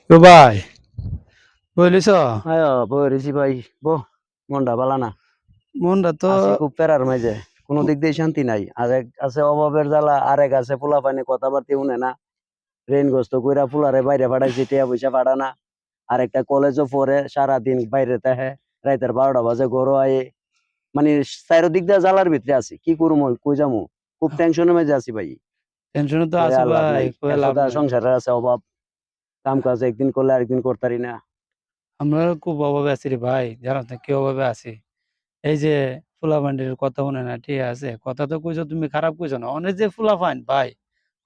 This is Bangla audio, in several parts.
তো ভাই বলিস আয় বইরেছি ভাই বো মনটা ভালো না। মনটা তো আছি খুব প্যারার মাঝে, কোনো দিক দিয়ে শান্তি নাই। আরেক আছে অভাবের জ্বালা, আরেক আছে পোলা পানি কথাবার্তি শুনে না। ঋণগ্রস্ত কইরা ফুলারে বাইরে পাঠাইছি, টিয়া পয়সা পাঠা না। আরেকটা কলেজও পড়ে, সারাদিন বাইরে থাকে, রাইতের 12টা বাজে ঘরও আয়ে। মানে চারিদিক দিয়ে জ্বালার ভিতরে আছি, কি করবো কই যামু, খুব টেনশনের মাঝে আছি ভাই। টেনশনে তো কয়ে আছো আর লাভ ভাই, নাই, কয়ে লাভ একসাথে নাই। সংসারের আছে অভাব, কাম কাজ একদিন করলে আরেকদিন করতারি না। আমরা খুব অভাবে আছি রে ভাই, জানো না কি অভাবে আছি। এই যে ফুলাফান্ডির কথা শুনে না, ঠিক আছে, কথা তো কইছো, তুমি খারাপ কইছো না। অনেক যে ফুলাফান ভাই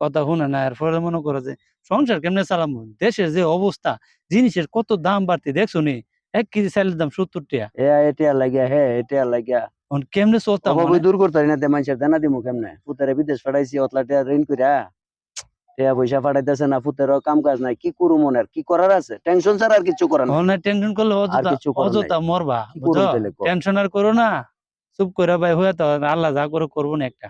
কথা শুনে না, এরপরে মনে করো যে সংসার কেমনে চালামু। দেশের যে অবস্থা, জিনিসের কত দাম বাড়তি দেখছো নি। 1 কেজি চালের দাম 70 টাকা। এটা লাগিয়া, হ্যাঁ এটা লাগিয়া এখন কেমনে চলতাম অভাবে মানে। দূর করতারি না, তে মানুষের দেনা দিমু কেমনে? পুতারে বিদেশ পাঠাইছি অতলা টিয়া ঋণ কইরা, টিয়া পয়সা পাঠাইতেছে না, পুতেরও কাম কাজ নাই, কি করু মনের, কি করার আছে? টেনশন ছাড়া আর কিছু করার নাই, অনেক টেনশন করলে আর অযথা কিছু করার নাই। অযথা মরবা, কি বুঝছো। করুম তাইলে ক? টেনশন আর করো না, চুপ করে ভাই হয়ে তো আল্লাহ যা করে করবো না একটা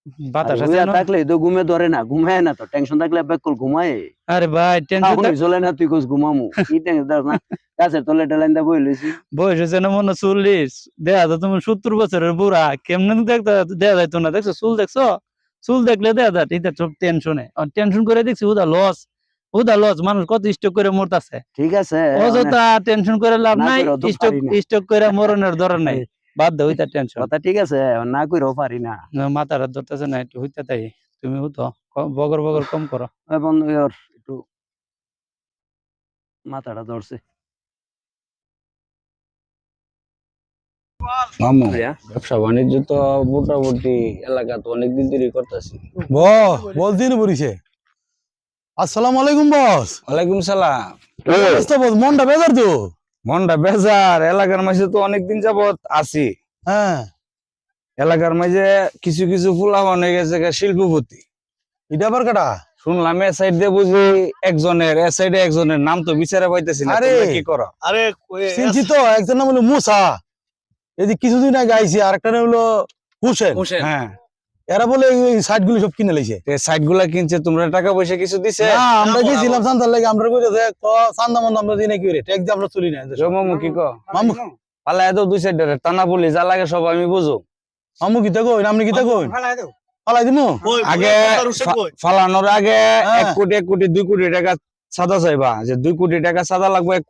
আরে বাতাস আছে হইয়া না। থাকলে তো ঘুমে ধরে না, ঘুমায় না তো, টেনশন থাকলে বেকুল ঘুমায়। আরে ভাই টেনশন খাওনি চলে না, তুই কোস ঘুমামু, কি টেনশন দাস না। গাছের তলে টেলাইন দা বই লইছি। বয়স হয়েছে না মনে হয় 40, দেখা যায় তুমি 70 বছরের বুড়া, কেমনে দেখতে দেখা যাইতো না। দেখছো চুল, দেখছো চুল দেখলে দেখা যায় এটা সব টেনশনে। টেনশন করে দেখছি উদা লস, উদা লস, মানুষ কত স্টক করে মরতাছে। ঠিক আছে, অযথা টেনশন করে লাভ না নাই, কইরাও তো স্টক পারি না। স্টক করে মরণের দরকার নাই। বাদ দাও ওইটা টেনশন। কথা ঠিক আছে, না কইরাও পারি না। মাথাটা ধরতেছে না, একটু হইতে তাই। তুমি হতো বগর বগর কম করো। বন্ধু একটু মাথাটা ধরছে। মামু, ব্যবসা বাণিজ্য তো মোটামুটি এলাকা তো অনেকদিন ধরে করতেছি। বলদিন বলিছে। আসসালামু আলাইকুম বস। ওয়ালাইকুম সালাম। অবস্থা বস, মনটা বেজার তো। মনটা বেজার, এলাকার মাঝে তো অনেকদিন যাবত আছি। হ্যাঁ, এলাকার মাঝে কিছু কিছু ফুলাফান হয়ে গেছে শিল্পপতি। এটা আবার কাটা। শুনলাম এ সাইড দিয়ে বুঝি একজনের, এ সাইডে একজনের নাম তো বিচারে পাইতেছি না। আরে, তোমরা কি করো? চিনছি তো, একজন নাম হলো মুসা, এদিকে কিছুদিন আগে আইছি, আর একটা নাম হলো হুসেন। হ্যাঁ, এরা বলে এই সাইট গুলো সব কিনে লাইছে। সাইড গুলা কিনছে, তোমরা টাকা পয়সা কিছু দিছে? না, আমরা গেছিলাম চান্দার লাগে, আমরা কইতেছে চান্দা মন্দা আমরা দিই না, কি রে ট্যাক্স দিয়ে আমরা চলি না। মামু কি কো? মামু পালা এত দুই সাইডের টানা বলি যা লাগে সব আমি বুঝো। মামু কিতা কইন, আপনি কিতা কইন? ফালাই দিমু। আগে ফালানোর আগে হ্যাঁ। 1 কোটি 2 কোটি টাকা সাদা চাইবা, যে 2 কোটি টাকা সাদা লাগবে, 1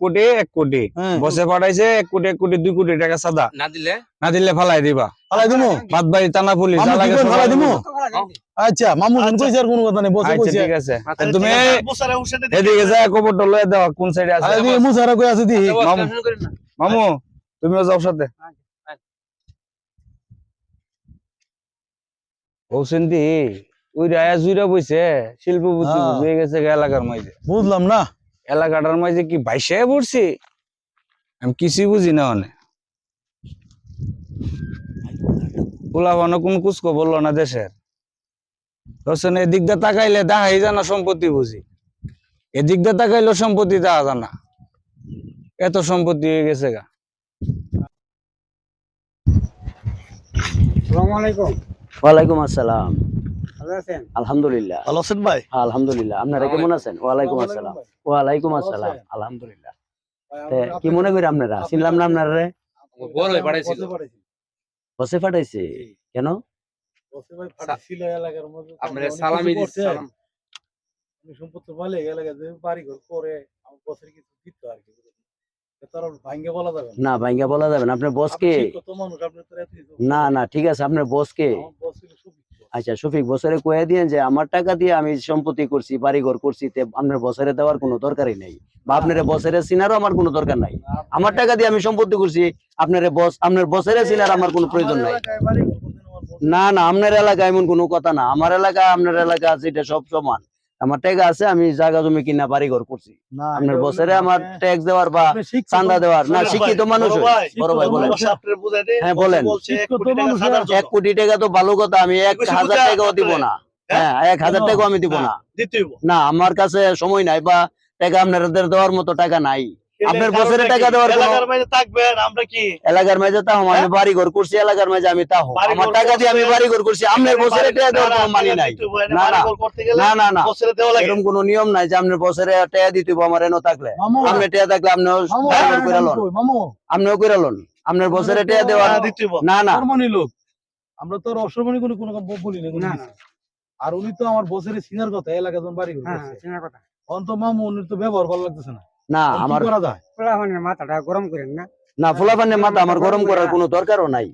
কোটি হ্যাঁ। বসে পাঠাইছে 1 কোটি 2 কোটি টাকা সাদা না দিলে ফালাই দিবা। ফালাই দিমু। বাদ বাড়ি টানা পুলিশ মামু যা কি লাগে কইন, সব ফালাই আমি দিমু। বুঝো। আচ্ছা মামু কইছে আর কোনো কথা নেই, বসে আচ্ছা কইছে। ঠিক আছে, তুমি এদিকে যা খবরটা লয়ে দাও কোন সাইডে আছে। আরে দিয়ে মুসারা কই আছে দি। মামু, মামু তুমিও যাও সাথে। বলছেন ওই রায়া জুইরা বইছে শিল্পপতি হ্যাঁ। হয়ে গেছে এলাকার মাঝে। বুঝলাম না। এলাকাটার মাঝে কি বাইশে পড়ছি, আমি কিছুই বুঝি না। অনেক পোলাপানো কোন কুচকো বললো না দেশের। ধরছেন এদিক দিয়ে তাকাইলে দেখাই জানা সম্পত্তি বুঝি, এদিক দিয়ে তাকাইলে সম্পত্তি দেখা জানা, এত সম্পত্তি হয়ে গেছে গা। ওয়ালাইকুম আসসালাম। আলহামদুলিল্লাহ। ভালো আছেন ভাই? আলহামদুলিল্লাহ, আপনারা কেমন আছেন? ওয়ালাইকুম আসসালাম। ওয়ালাইকুম আসসালাম, আলহামদুলিল্লাহ। কি মনে করি আপনারা, চিনলাম না আপনারা? বসে পাঠাইছে কেন? না ভাঙ্গা বলা যাবে না। আপনার বসকে? না না ঠিক আছে, আপনার বসকে? আচ্ছা শফিক, বছরে কয়ে দিয়ে যে আমার টাকা দিয়ে আমি সম্পত্তি করছি, বাড়িঘর করছি, আপনার বছরে দেওয়ার কোনো দরকারই নাই, বা আপনার বছরে চিনারও আমার কোনো দরকার নাই। আমার টাকা দিয়ে আমি সম্পত্তি করছি, আপনার বছরে চিনার আমার কোনো প্রয়োজন নাই। না না, আপনার এলাকায় এমন কোনো কথা না। আমার এলাকা আপনার এলাকা আছে, এটা সব সমান। আমার টাকা আছে, আমি জায়গা জমি কিনা বাড়িঘর করছি। আপনার বছরে আমার ট্যাক্স দেওয়ার বা চান্দা দেওয়ার না, শিক্ষিত মানুষ। বড় ভাই বলেন। হ্যাঁ বলেন। 1 কোটি টাকা তো ভালো কথা, আমি 1000 টাকাও দিব না। হ্যাঁ 1000 টাকাও আমি দিব না। না আমার কাছে সময় নাই, বা টাকা আপনাদের দেওয়ার মতো টাকা নাই। আপনার বছরে টাকা দেওয়ার কোনো এলাকার মাঝে থাকবেন আমরা কি এলাকার মাঝে তাও আমি বাড়ি ঘর করছি এলাকার মাঝে আমি তাও আমার টাকা দিয়ে আমি বাড়ি ঘর করছি আপনার বছরে টাকা দেওয়ার কোনো মানি নাই না, না। করতে গেলে না না না বছরে দেওয়া লাগে এরকম কোনো নিয়ম নাই যে আপনার বছরে টাকা দিতে হবে আমার এনো থাকলে মামু আপনি টাকা থাকলে আপনিও মামু বাড়ি ঘর করে লন মামু আপনিও করে লন আপনার বছরে টাকা দেওয়ার দিতে হবে। না না সর্বমানী লোক আমরা তো আর অসর্বমানী কোনো কোনো বলি না কোনো কিছু। আর উনি তো আমার বছরে সিনার কথা এলাকা যখন বাড়ি ঘর করছে অন্ত মামু উনি তো ব্যবহার ভালো লাগতেছে না না এখন কি আমার করা যায় মাথাটা গরম করেন না না ফুলাপানের মাথা আমার গরম করার কোনো দরকারও নাই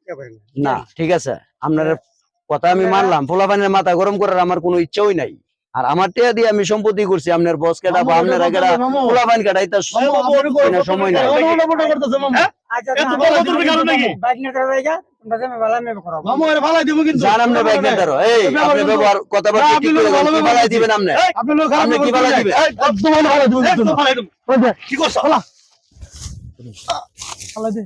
ইয়ে করেন না ঠিক আছে আপনার কথা আমি মানলাম ফুলাপানের মাথা গরম করার আমার কোনো ইচ্ছাই নাই আর আমার টেয়া দিয়ে আমি সম্পত্তি করছি আপনার বস কেটা বা আপনার আগেরা ফুলাপান কেটা এটা সময় নাই আচ্ছা এত বড় তুমি কারণ নাকি? বাইক নিয়ে যাবে যা তোমরা যাবে ভালো মেবে করো মামু আরে ভালাই দিব কিন্তু জান আপনি ব্যাগ নেতার এই আপনি ব্যবহার কথাবার্তা আপনি ঠিক লোক করে ভালো কি ব্যবহার বালাই করছেন। দিবেন আপনি আপনি লোক খারাপ আপনি কি ব্যবহার বালাই করছেন। দিবেন একদম ভালো দিব একদম কিন্তু ফালাই দেবো। কি করছো ভালাই দে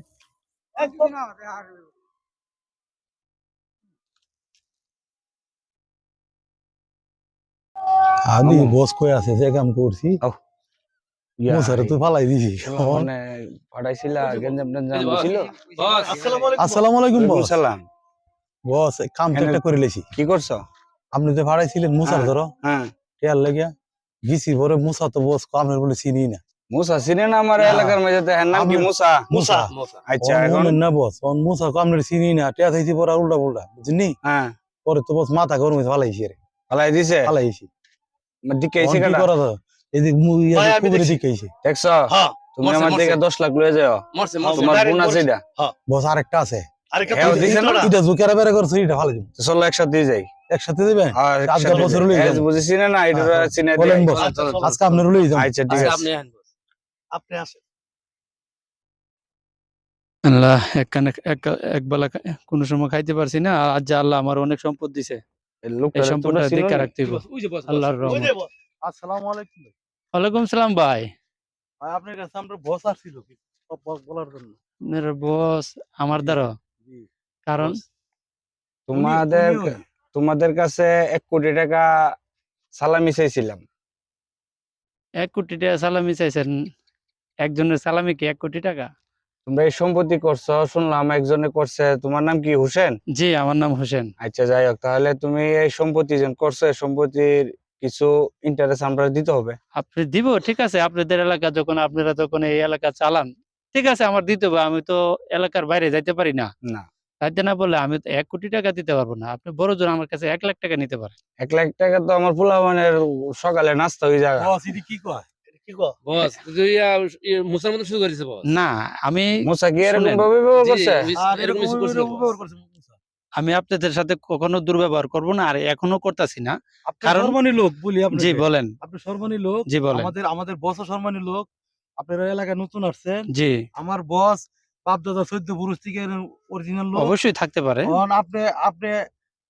আমি বস কই আছে যে কাম করছি মুসারে তুই ফালাই দিছি মানে পাঠাইছিলা গেঞ্জাম টেঞ্জাম ছিল আসসালামু আলাইকুম বস সালাম বস কাম তো একটা করে লেছি কি করছো আপনি যে ফাড়াইছিলেন মুসার ধরো হ্যাঁ টেয়ার লাগিয়া গেছি পরে মুসা তো বস আপনার বলে চিনি না মুসা চিনে না আমার এলাকার মাঝে তো এর নাম কি মুসা মুসা আচ্ছা এখন না বস মুসা আপনার চিনি না টেয়া খাইছি পরে উল্টা পুল্টা বুঝলি হ্যাঁ পরে তো বস মাথা গরম হয়েছে ফালাইছি রে ফালাই দিছে ফালাইছি দিকে কি কাটা করা তো এদিক ভাই, আমি কুবরে দেখছি। দিকে আইছে দেখছো হ্যাঁ তুমি মরছে, আমার মরছে। থেকে 10 লাখ লয়ে যাও মরছে তোমার বোন আছে এটা বস আরেকটা আছে আরেকটা হ্যাঁ, তো দিছে না? দিছে না? এটা জুকেরা বেরে করছে এটা ফালাই দিব তো চলো একসাথে যাই একসাথে দিবেন আর আজকে বছর হলো একসাথে বুঝি চিনে না এটা হ্যাঁ, চিনে বলেন দিয়ে বস আচ্ছা, চলো। আজকে আপনার লই যাবেন আচ্ছা ঠিক আছে আপনি আসেন আল্লাহ এক বেলা কোনো সময় খাইতে পারছি না আজ যে আল্লাহ আমার অনেক সম্পদ দিছে এই লোকটা এই তোমরা সম্পদটা চিনো দেখে না? রাখতে হইব আল্লাহর ওই রহমত যে বস। আসসালামু আলাইকুম ওয়ালাইকুম সালাম ভাই ভাই আপনার কাছে আমরা বস আসছিল কি সব বস বলার জন্য আপনার বস আমার দ্বারা জি কারণ তোমাদের উনিও- তোমাদের কাছে 1 কোটি টাকা সালামি চাইছিলাম 1 কোটি টাকা সালামি চাইছেন একজনের সালামি কি 1 কোটি টাকা তোমরা এই সম্পত্তি করছো শুনলাম একজনে করছে তোমার নাম কি হোসেন জি আমার নাম হোসেন আচ্ছা যাই হোক তাহলে তুমি এই সম্পত্তি যেন করছো এই সম্পত্তির কিছু ইন্টারেস্ট আমরা দিতে হবে আপনি দিব ঠিক আছে আপনাদের এলাকা যখন আপনারা যখন এই এলাকা চালান ঠিক আছে আমার দিতে হবে আমি তো এলাকার বাইরে যাইতে পারি না না তাইতে না বললে আমি তো 1 কোটি টাকা দিতে পারবো না আপনি বড় জোর আমার কাছে 1 লাখ টাকা নিতে পারেন 1 লাখ টাকা তো আমার পোলাপানের সকালে নাস্তা হয়ে যাবে বস এটি কি কয় কি কো বস তুই মুসার মতো শুরু করেছে বস না আমি মোসা কি এরকম শুনেন। ভাবে ব্যবহার জি, করছে আর এরকম কিছু করছিল বস। ব্যবহার করছে মুসা। আমি আপনাদের সাথে কখনো দুর্ব্যবহার করব না আর এখনো করতেছি না আপনি কারণ- সর্বমানী লোক বলি আপনি জি বলেন আপনি সর্বমানী লোক জি বলেন আমাদের বস সর্বমানী লোক আপনার এলাকায় নতুন আসছেন জি আমার বস বাপ দাদা 14 পুরুষ থেকে অরিজিনাল লোক অবশ্যই থাকতে পারে এখন আপনি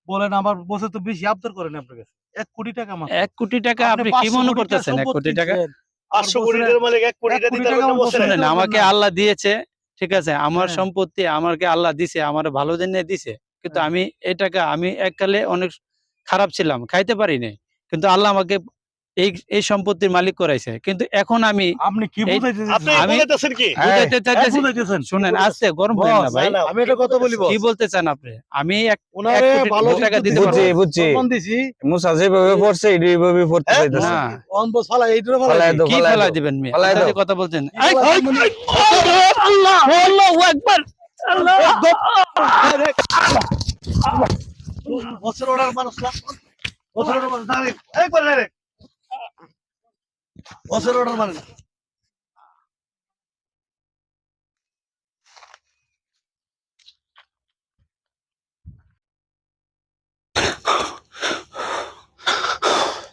বলেন আমার বসে তো বেশি আবদার করেন আপনার কাছে 1 কোটি টাকা মাত্র 1 কোটি টাকা আপনি কি 500 মনে কোটি করতেছেন 1 কোটি টাকা সম্পত্তি 500 কোটি টাকার মালিক 1 কোটি টাকা দিতে টাকা পারবে না আমার বছরে বছরে। শুনেন আমাকে আল্লাহ দিয়েছে ঠিক আছে আমার হ্যাঁ। সম্পত্তি আমাকে আল্লাহ দিছে আমার ভালো জন্য দিছে কিন্তু হ্যাঁ। আমি এই টাকা আমি এককালে অনেক খারাপ ছিলাম খাইতে পারি নাই কিন্তু আল্লাহ আমাকে এই সম্পত্তির মালিক করাইছে কিন্তু এখন আমি আপনি কি এই- বুঝাইতেছেন আপনি আমি- বলতেছেন কি বুঝাইতে চাইতেছি বুঝাইতেছেন শুনেন আস্তে গরম হয় না বস, ভাই না, আমি এটা কথা বলি বস কি বলতে চান আপনি আমি এক ওনারে 1 কোটি ভালো টাকা দিতে বুঝছি পারবো বুঝছি সম্মান দিছি মোসা যেভাবে পড়ছে এইভাবে পড়তে হ্যাঁ, চাইতেছে না অন বস ফালা এইটারে ফালা ফালাই দাও, কি ফালাই ফেলা দাও। দিবেন মিয়া ফালাই আপনি দাও। যে কথা বলছেন এই, আল্লাহ আল্লাহু আকবার আল্লাহ বছর অর্ডার মানুষ না বছর অর্ডার মানুষ ডাইরেক্ট একবার ডাইরেক্ট বছর অর্ডার মানে না।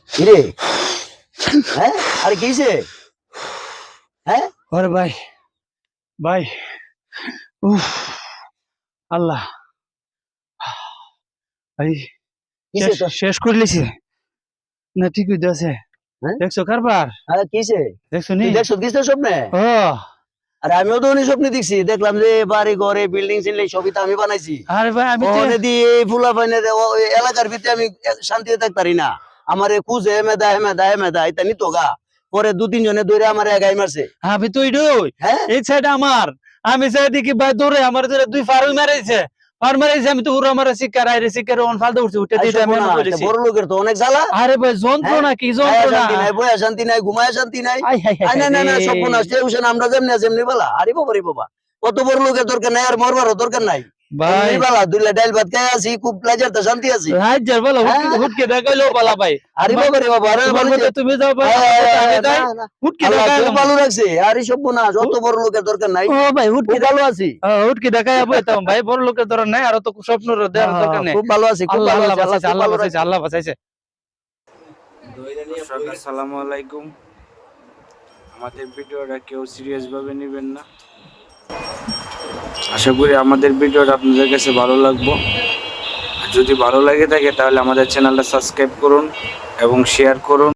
কিরে হ্যাঁ আরে কিছে হ্যাঁ ওরে ভাই ভাই উফ আল্লাহ ভাই কিছে তো শেষ করে লিছি না ঠিক হইতে আছে হ্যাঁ? দেখছো কারবার আরে কিছে দেখছো নি তুই দেখছ কিছে স্বপ্নে ও আরে আমিও তো উনি স্বপ্নে দেখছি দেখলাম যে বাড়ি ঘরে বিল্ডিং সিল্ডিং সবই তো আমি বানাইছি আরে ভাই আমি তো ওখানে দিয়ে এই ফুলা পাইনে এলাকার ভিতরে আমি শান্তিতে থাকতারি না আমার খুঁজে হেমেদা হেমেদা হেমেদা এটা নিত গা পরে 2-3 জনে দৌড়ে আমার একাই মারছে। আমি তো এডই হ্যাঁ এই সাইড আমার আমি সাইড দেখি ভাই দৌড়ে আমার ধরে দুই ফার মারাইছে আমি তো পুরো আমার শিকার আইরে শিকার অন ফালতে উঠছে উঠে দিতে আমি আইসো না, বলেছি বড় লোকের তো অনেক জ্বালা। আরে ভাই যন্ত্রণা কি খায়া যন্ত্রণা শান্তি নাই, বয়া শান্তি নাই, ঘুমায়া শান্তি নাই। আই হাই হাই না না না সর্বনাশ, টেনশন আমরা যেমনি আছি এমনি বালা। আরে বাবা রে বাবা, কত বড় লোকের দরকার নাই, আর মরবারও দরকার নাই। ভাই এমনি বালা, দুইলা ডাইল ভাত খাই আছি, খুব লাজার তো শান্তি আছি। রাজ্জার বলো হুটকে দেখাইলো বালা ভাই আরে বাবা রে বাবা, আরে তোমার বলে মধ্যে তুমি যাও ভাই আমি যাই হুটকে আল্লাহ দেখাইলো খুব ভালো লাগছে। আরে সর্বনাশ, অত বড় লোকের দরকার নাই, ও ভাই খুব হুটকে ভালো আছি। হুটকে দেখাই বইতাম ভাই বড় লোকের দরকার নাই আর তো স্বপ্ন দেওয়ার দরকার নাই খুব ভালো আছি, খুব আল্লাহ ভালো আল্লাহ আছি, বাঁচাইছে আল্লাহ আল্লাহ খুব ভালো বাঁচাইছে আল্লাহ বাঁচাইছে আসসালামু আলাইকুম। আমাদের ভিডিওটা কেউ সিরিয়াস ভাবে নেবেন না। আশা করি আমাদের ভিডিওটা আপনাদের কাছে ভালো লাগবে। যদি ভালো লাগে থাকে তাহলে আমাদের চ্যানেলটা সাবস্ক্রাইব করুন এবং শেয়ার করুন।